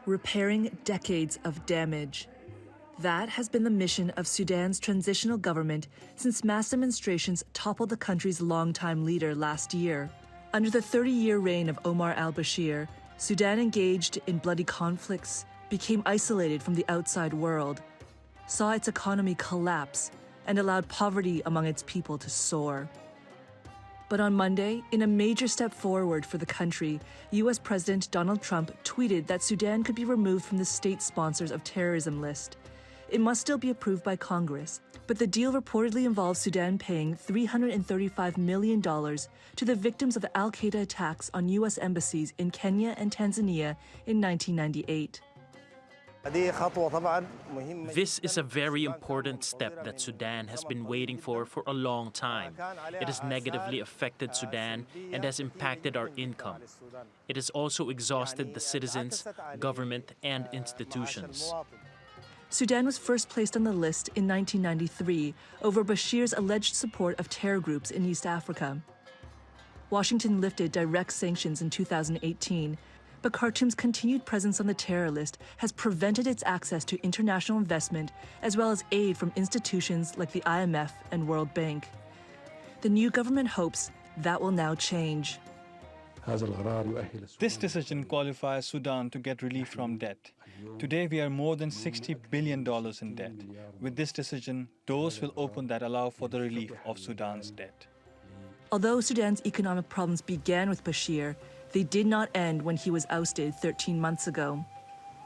repairing decades of damage. That has been the mission of Sudan's transitional government since mass demonstrations toppled the country's longtime leader last year. Under the 30-year reign of Omar al-Bashir, Sudan engaged in bloody conflicts, became isolated from the outside world, saw its economy collapse, and allowed poverty among its people to soar. But on Monday, in a major step forward for the country, U.S. President Donald Trump tweeted that Sudan could be removed from the state sponsors of terrorism list. It must still be approved by Congress, but the deal reportedly involves Sudan paying $335 million to the victims of al-Qaeda attacks on U.S. embassies in Kenya and Tanzania in 1998. This is a very important step that Sudan has been waiting for a long time. It has negatively affected Sudan and has impacted our income. It has also exhausted the citizens, government, and institutions. Sudan was first placed on the list in 1993 over Bashir's alleged support of terror groups in East Africa. Washington lifted direct sanctions in 2018, but Khartoum's continued presence on the terror list has prevented its access to international investment as well as aid from institutions like the IMF and World Bank. The new government hopes that will now change. This decision qualifies Sudan to get relief from debt. Today we are more than $60 billion in debt. With this decision, doors will open that allow for the relief of Sudan's debt. Although Sudan's economic problems began with Bashir, they did not end when he was ousted 13 months ago.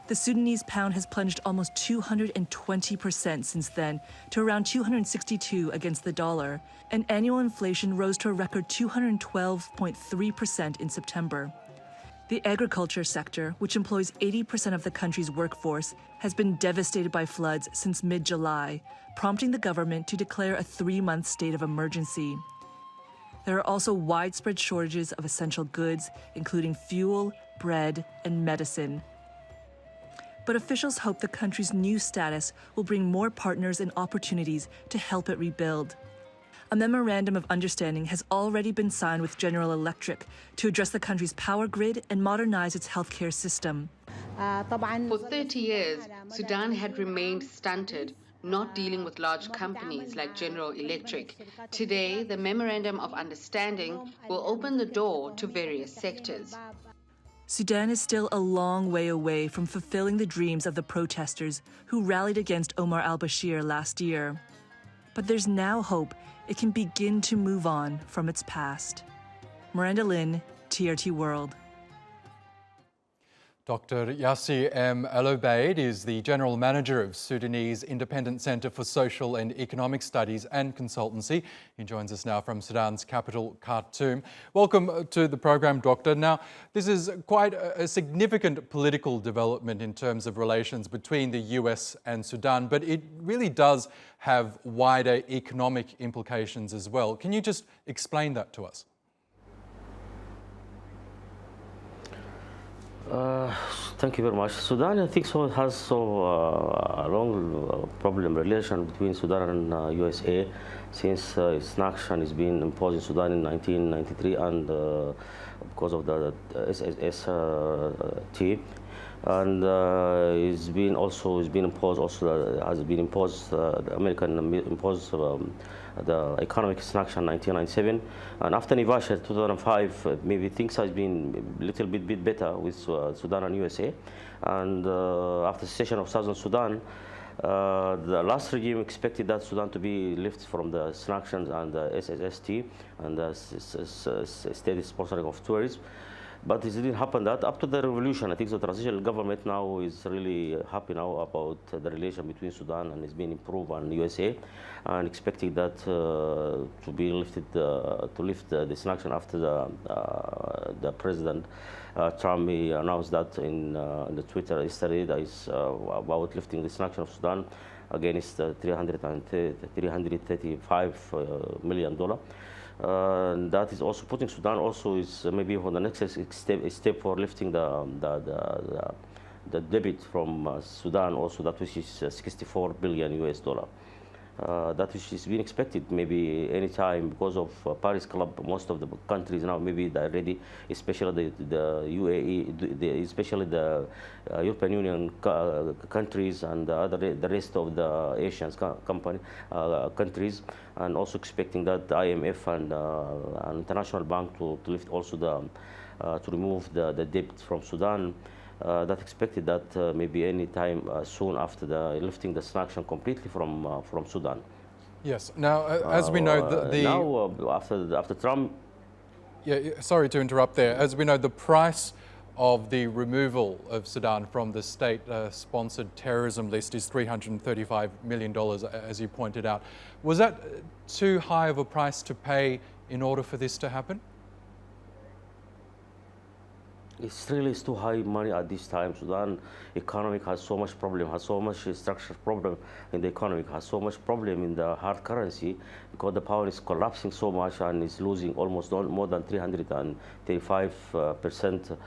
The Sudanese pound has plunged almost 220% since then to around 262 against the dollar, and annual inflation rose to a record 212.3% in September. The agriculture sector, which employs 80% of the country's workforce, has been devastated by floods since mid-July, prompting the government to declare a 3-month state of emergency. There are also widespread shortages of essential goods, including fuel, bread, and medicine. But officials hope the country's new status will bring more partners and opportunities to help it rebuild. A memorandum of understanding has already been signed with General Electric to address the country's power grid and modernize its healthcare system. For 30 years, Sudan had remained stunted, not dealing with large companies like General Electric. Today, the Memorandum of Understanding will open the door to various sectors. Sudan is still a long way away from fulfilling the dreams of the protesters who rallied against Omar al-Bashir last year. But there's now hope it can begin to move on from its past. Miranda Lin, TRT World. Dr. Yassir M. Alobaid is the General Manager of Sudanese Independent Centre for Social and Economic Studies and Consultancy. He joins us now from Sudan's capital, Khartoum. Welcome to the program, Doctor. Now, this is quite a significant political development in terms of relations between the US and Sudan, but it really does have wider economic implications as well. Can you just explain that to us? Thank you very much. Sudan, I think so, has a long problem relation between Sudan and USA since its action is being imposed in Sudan in 1993 and because of the SSST. And it's been imposed the American imposed the economic sanction in 1997, and after Nivasha 2005, maybe things has been a little bit better with Sudan and USA. And after secession of Southern Sudan, the last regime expected that Sudan to be lifted from the sanctions and the SSST and the state sponsoring of tourism. But it didn't happen that after the revolution. I think the transitional government now is really happy now about the relation between Sudan and it's been improved and USA, and expecting that to be lifted to lift the sanction after the president Trump announced that in the Twitter yesterday that is about lifting the sanction of Sudan against $335 million. That is also putting Sudan also is maybe for the next step for lifting the debit from Sudan also, that which is $64 billion US. that which is being expected maybe any time because of Paris Club. Most of the countries now maybe they're ready, especially the UAE, especially the European Union countries and the rest of the Asian countries, and also expecting that the IMF and International Bank to lift also to remove the debt from Sudan. That expected that maybe any time soon after the lifting the sanction completely from Sudan. Yes. Now, as we know, now after Trump. Yeah. Sorry to interrupt there. As we know, the price of the removal of Sudan from the state-sponsored terrorism list is $335 million, as you pointed out. Was that too high of a price to pay in order for this to happen? It's really too high money at this time. Sudan economy has so much problem, has so much structural problem in the economy, has so much problem in the hard currency because the pound is collapsing so much and is losing almost more than 335%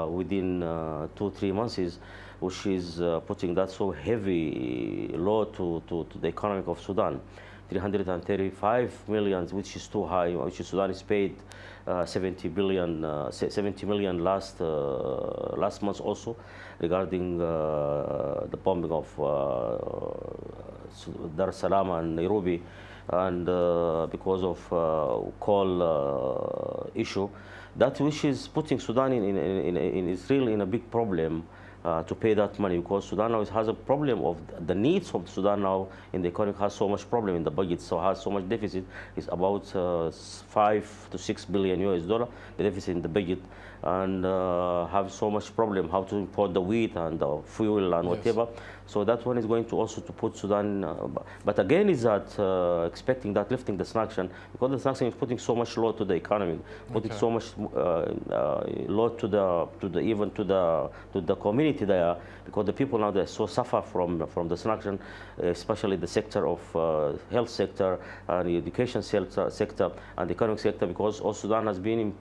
within 2-3 months, which is putting that so heavy load to the economy of Sudan. 335 million, which is too high, which Sudan is paid 70 million last month also regarding the bombing of Dar es Salaam and Nairobi, and because of coal issue, that which is putting Sudan is really in a big problem. To pay that money, because Sudan now has a problem of the needs of Sudan now in the economy has so much problem in the budget, so has so much deficit. It's about 5 to 6 billion US dollar the deficit in the budget, and have so much problem how to import the wheat and the fuel and whatever. Yes. So that one is going to also to put Sudan, but again is that expecting that lifting the sanction, because the sanction is putting so much load to the economy, putting so much load to the community there, because the people now they so suffer from the sanction, especially the sector of health sector and the education sector and the economic sector, because also Sudan has been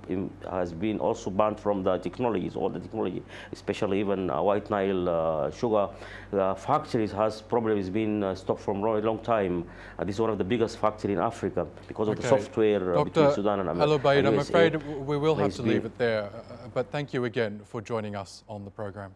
also banned from the technologies, all the technology, especially even White Nile sugar factories has probably been stopped from a long time. This is one of the biggest factories in Africa because of the software between Sudan and America. Alobaid, I'm afraid we will have to leave it there, but thank you again for joining us on the program.